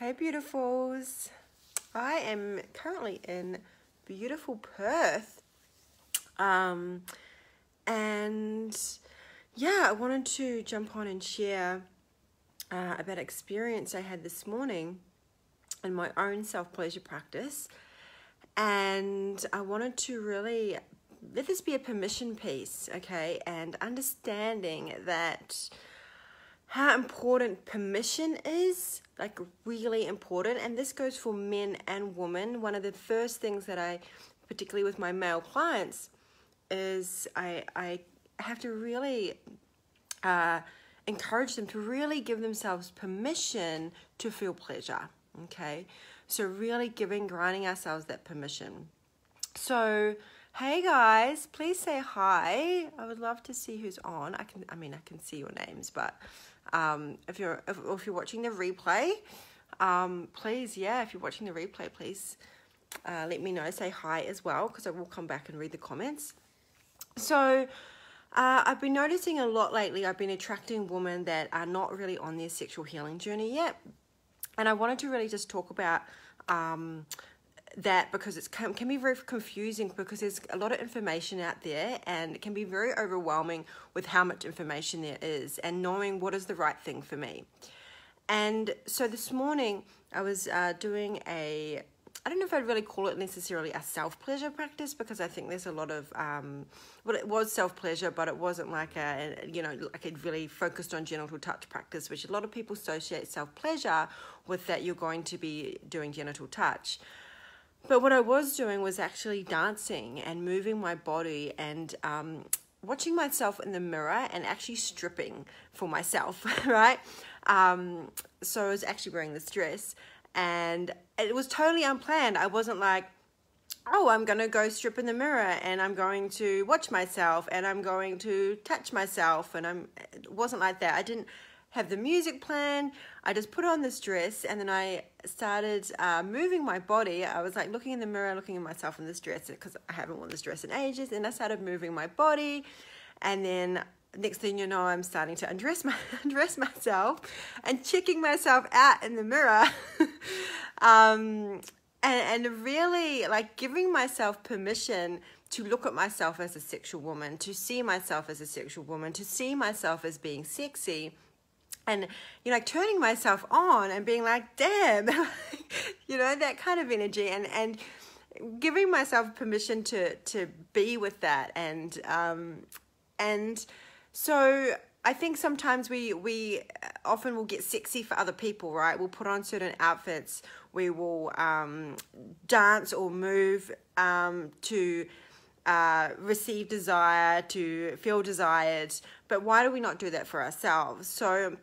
Hey beautifuls, I am currently in beautiful Perth, and yeah, I wanted to jump on and share about an experience I had this morning in my own self-pleasure practice, and I wanted to really let this be a permission piece, okay, and understanding that how important permission is, like really important. And this goes for men and women. One of the first things that I, particularly with my male clients, is I have to really encourage them to really give themselves permission to feel pleasure, okay? So really granting ourselves that permission. So, hey guys, please say hi. I would love to see who's on. I can see your names, but if you're watching the replay, please, if you're watching the replay, please let me know. Say hi as well, because I will come back and read the comments. So I've been noticing a lot lately. I've been attracting women that are not really on their sexual healing journey yet, and I wanted to really just talk about that, because it can be very confusing, because there's a lot of information out there and it can be very overwhelming with how much information there is and knowing what is the right thing for me. And so this morning I was doing I don't know if I'd really call it necessarily a self-pleasure practice, because I think there's a lot of, well, it was self-pleasure, but it wasn't like like it really focused on genital touch practice, which a lot of people associate self-pleasure with, that you're going to be doing genital touch. But what I was doing was actually dancing and moving my body and watching myself in the mirror and actually stripping for myself, right? So I was actually wearing this dress, and it was totally unplanned. I wasn't like, oh, I'm going to go strip in the mirror and I'm going to watch myself and I'm going to touch myself. And it wasn't like that. I didn't have the music plan. I just put on this dress, and then I started moving my body. I was like looking in the mirror, looking at myself in this dress, because I haven't worn this dress in ages. And I started moving my body, and then next thing you know, I'm starting to undress myself and checking myself out in the mirror, and really like giving myself permission to look at myself as a sexual woman, to see myself as a sexual woman, to see myself as being sexy. And, like turning myself on and being like, damn, that kind of energy, and giving myself permission to be with that. And so I think sometimes we often will get sexy for other people, right? We'll put on certain outfits. We will dance or move to receive desire, to feel desired. But why do we not do that for ourselves? So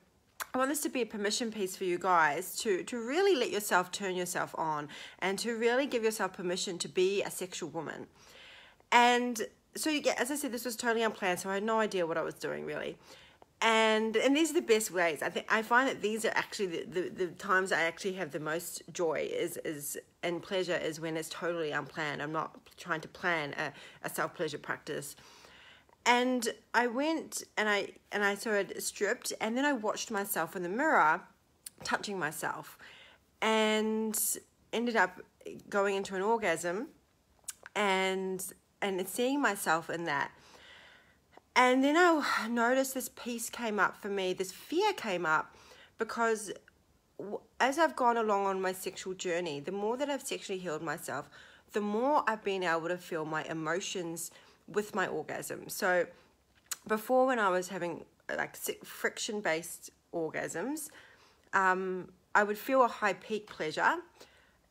I want this to be a permission piece for you guys to really let yourself turn yourself on, and to really give yourself permission to be a sexual woman. And so, as I said, this was totally unplanned, so I had no idea what I was doing really. And these are the best ways. I find that these are actually the times I actually have the most joy and pleasure is when it's totally unplanned. I'm not trying to plan a self-pleasure practice. And I went and I sort of stripped, and then I watched myself in the mirror, touching myself, and ended up going into an orgasm and seeing myself in that. And then I noticed this piece came up for me, this fear came up, because as I've gone along on my sexual journey, the more that I've sexually healed myself, the more I've been able to feel my emotions with my orgasm. So before, when I was having like friction-based orgasms, I would feel a high peak pleasure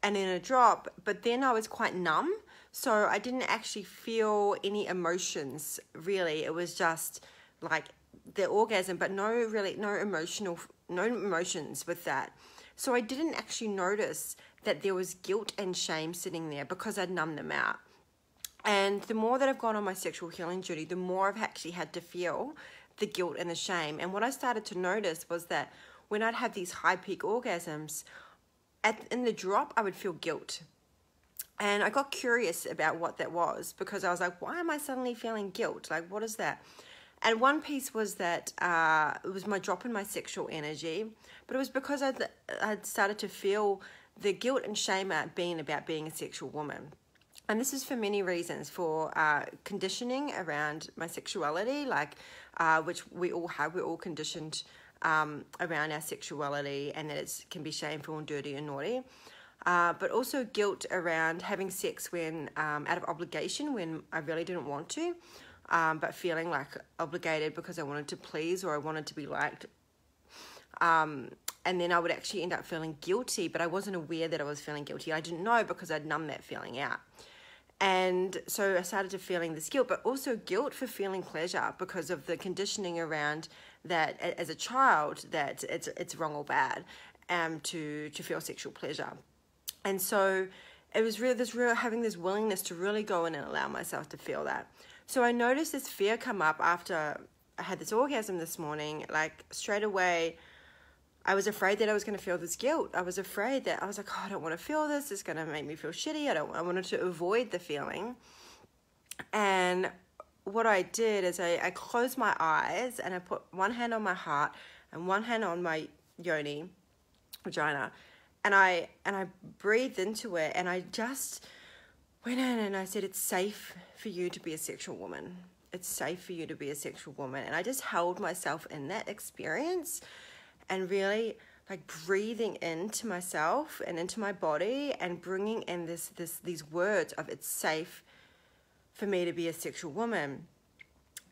and then a drop, but then I was quite numb. So I didn't actually feel any emotions really. It was just like the orgasm, but no emotions with that. So I didn't actually notice that there was guilt and shame sitting there, because I'd numbed them out. And the more that I've gone on my sexual healing journey, the more I've actually had to feel the guilt and the shame. And what I started to notice was that when I'd have these high peak orgasms, in the drop, I would feel guilt. And I got curious about what that was, because I was like, why am I suddenly feeling guilt? Like, what is that? And one piece was that it was my drop in my sexual energy, but it was because I'd started to feel the guilt and shame about being a sexual woman. And this is for many reasons, for conditioning around my sexuality, like which we all have. We're all conditioned around our sexuality, and that it can be shameful and dirty and naughty. But also guilt around having sex when out of obligation, when I really didn't want to, but feeling like obligated because I wanted to please or I wanted to be liked. And then I would actually end up feeling guilty, but I wasn't aware that I was feeling guilty. I didn't know because I'd numbed that feeling out. And so I started to feeling this guilt, but also guilt for feeling pleasure because of the conditioning around that as a child, that it's wrong or bad to feel sexual pleasure. And so it was really having this willingness to really go in and allow myself to feel that. So I noticed this fear come up after I had this orgasm this morning. Like straight away, I was afraid that I was going to feel this guilt. I was afraid that I was like, oh, I don't want to feel this. It's going to make me feel shitty. I wanted to avoid the feeling. And what I did is I closed my eyes and I put one hand on my heart and one hand on my vagina. And I breathed into it, and I just went in and I said, it's safe for you to be a sexual woman. It's safe for you to be a sexual woman. And I just held myself in that experience and really like breathing into myself and into my body and bringing in these words of it's safe for me to be a sexual woman.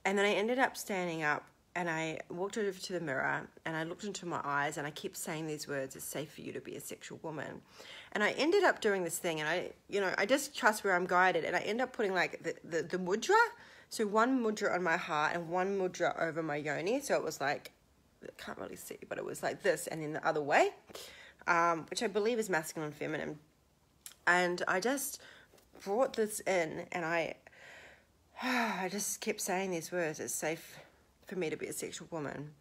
And then I ended up standing up and I walked over to the mirror and I looked into my eyes and I kept saying these words, it's safe for you to be a sexual woman. And I ended up doing this thing, and I just trust where I'm guided, and I end up putting like the mudra. So one mudra on my heart and one mudra over my yoni. So it was like, I can't really see, but it was like this and then the other way, which I believe is masculine and feminine. And I just brought this in and I just kept saying these words, it's safe for me to be a sexual woman.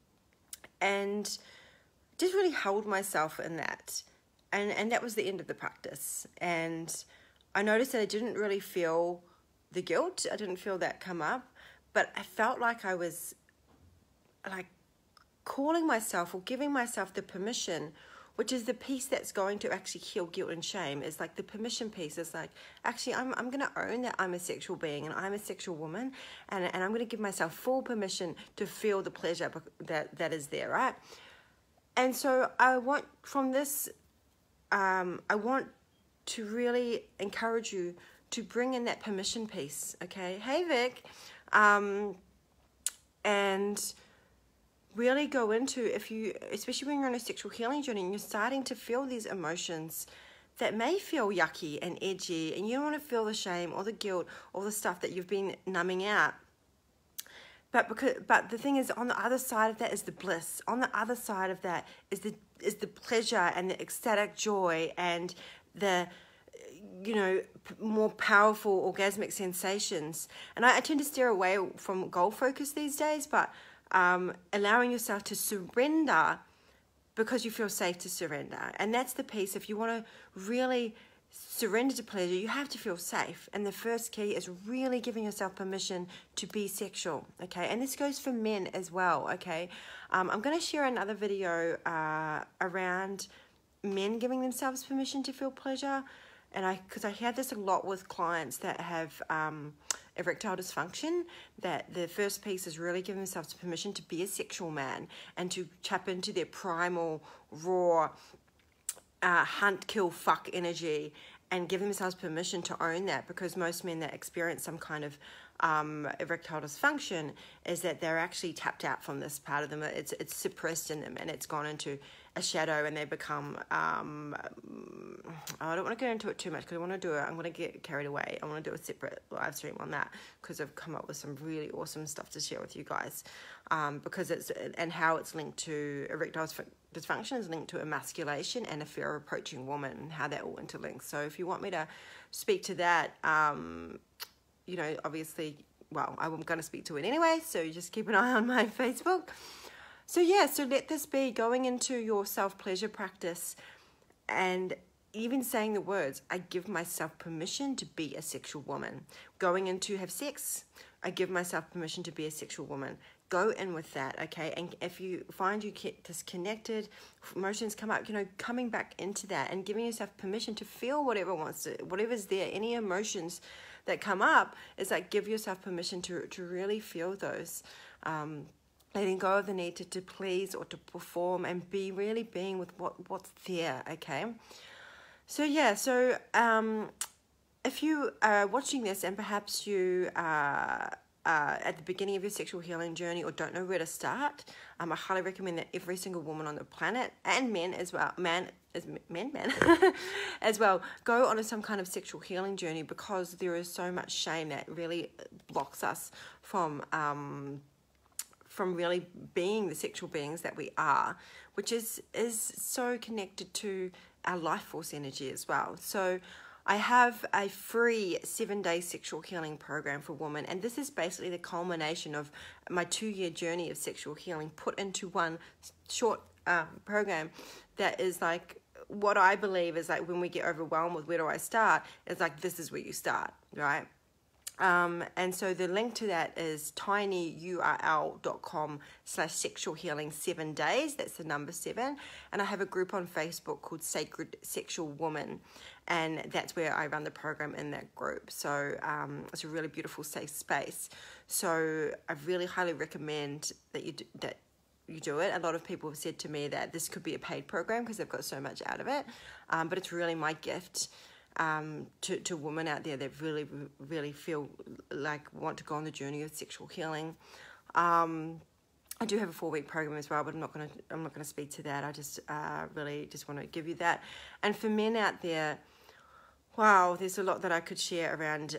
And just really held myself in that. And that was the end of the practice. And I noticed that I didn't really feel the guilt. I didn't feel that come up, but I felt like I was like calling myself or giving myself the permission, which is the piece that's going to actually heal guilt and shame. Is like the permission piece. It's like, actually, I'm going to own that I'm a sexual being and I'm a sexual woman, and I'm going to give myself full permission to feel the pleasure that is there, right? And so I want from this, I want to really encourage you to bring in that permission piece, okay? Hey, Vic. And really go into, especially when you're on a sexual healing journey and you're starting to feel these emotions that may feel yucky and edgy, and you don't want to feel the shame or the guilt or the stuff that you've been numbing out. But the thing is, on the other side of that is the bliss. On the other side of that is the pleasure and the ecstatic joy and the more powerful orgasmic sensations. And I tend to steer away from goal focus these days, but allowing yourself to surrender because you feel safe to surrender. And that's the piece. If you want to really surrender to pleasure, you have to feel safe. And the first key is really giving yourself permission to be sexual, okay? And this goes for men as well, okay? I'm going to share another video around men giving themselves permission to feel pleasure. And because I hear this a lot with clients that have erectile dysfunction, that the first piece is really giving themselves permission to be a sexual man and to tap into their primal, raw, hunt, kill, fuck energy, and give themselves permission to own that, because most men that experience some kind of erectile dysfunction is that they're actually tapped out from this part of them. It's suppressed in them and it's gone into a shadow, and they become I don't want to get into it too much because I'm going to get carried away. I want to do a separate live stream on that because I've come up with some really awesome stuff to share with you guys, because and how it's linked to erectile dysfunction is linked to emasculation and a fear of approaching woman, and how that all interlinks. So if you want me to speak to that, obviously, well, I'm going to speak to it anyway, so just keep an eye on my Facebook. So yeah, so let this be going into your self-pleasure practice and even saying the words, I give myself permission to be a sexual woman. Going into have sex, I give myself permission to be a sexual woman. go in with that, okay? And if you find you get disconnected, emotions come up, coming back into that and giving yourself permission to feel whatever's there, any emotions that come up, is like give yourself permission to really feel those. Letting go of the need to please or to perform, and really being with what's there, okay? So yeah, if you are watching this and perhaps you are at the beginning of your sexual healing journey or don't know where to start, I highly recommend that every single woman on the planet, and men as well, men as well, go on some kind of sexual healing journey, because there is so much shame that really blocks us from really being the sexual beings that we are, which is so connected to our life force energy as well. So I have a free 7-day sexual healing program for women, and this is basically the culmination of my 2-year journey of sexual healing put into one short program that is like what I believe is like when we get overwhelmed with where do I start, it's like this is where you start, right? And so the link to that is tinyurl.com/sexual healing 7 days. That's the number 7. And I have a group on Facebook called Sacred Sexual Woman, and that's where I run the program in that group. So it's a really beautiful, safe space. So I really highly recommend that you do it. A lot of people have said to me that this could be a paid program because they've got so much out of it, but it's really my gift to women out there that really feel like want to go on the journey of sexual healing. I do have a 4-week program as well, but I'm not gonna speak to that. I just really just want to give you that. And for men out there, wow, there's a lot that I could share around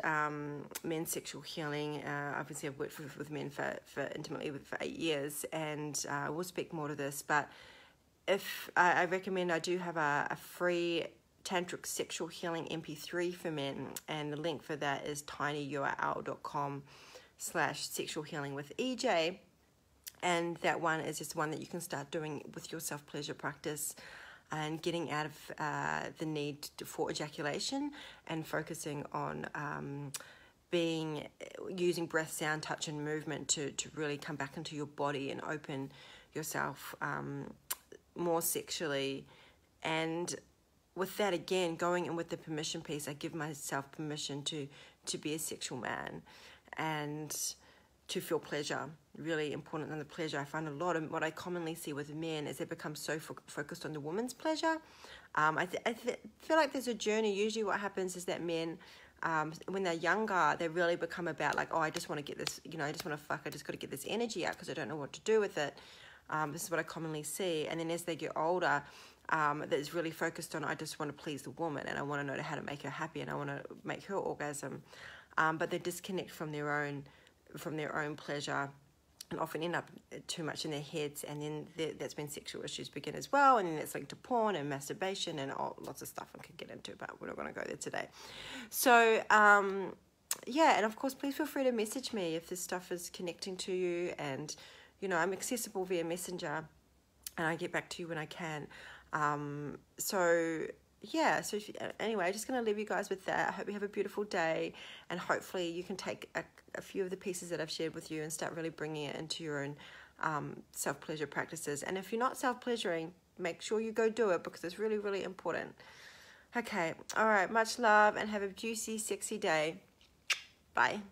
men's sexual healing. Obviously, I've worked with men for intimately for 8 years, and we'll speak more to this. But if I recommend, I do have a free Tantric Sexual Healing MP3 for men, and the link for that is tinyurl.com/sexual healing with EJ, and that one is just one that you can start doing with your self-pleasure practice and getting out of the need for ejaculation and focusing on using breath, sound, touch and movement to really come back into your body and open yourself more sexually. And with that, again, going in with the permission piece, I give myself permission to be a sexual man and to feel pleasure. Really important than the pleasure. I find a lot of what I commonly see with men is they become so focused on the woman's pleasure. I feel like there's a journey. Usually what happens is that men, when they're younger, they really become about like, oh, I just want to get this, I just want to fuck, I just got to get this energy out because I don't know what to do with it. This is what I commonly see. And then as they get older, that is really focused on, I just want to please the woman and I want to know how to make her happy and I want to make her orgasm. But they disconnect from their own pleasure and often end up too much in their heads, and then that's when sexual issues begin as well, and then it's linked to porn and masturbation and lots of stuff I could get into, but we're not going to go there today. So yeah, and of course please feel free to message me if this stuff is connecting to you, and I'm accessible via Messenger and I get back to you when I can. Yeah, so anyway, just going to leave you guys with that. I hope you have a beautiful day, and hopefully you can take a few of the pieces that I've shared with you and start really bringing it into your own self-pleasure practices. And if you're not self-pleasuring, make sure you go do it, because it's really, really important. Okay, all right, much love and have a juicy, sexy day. Bye.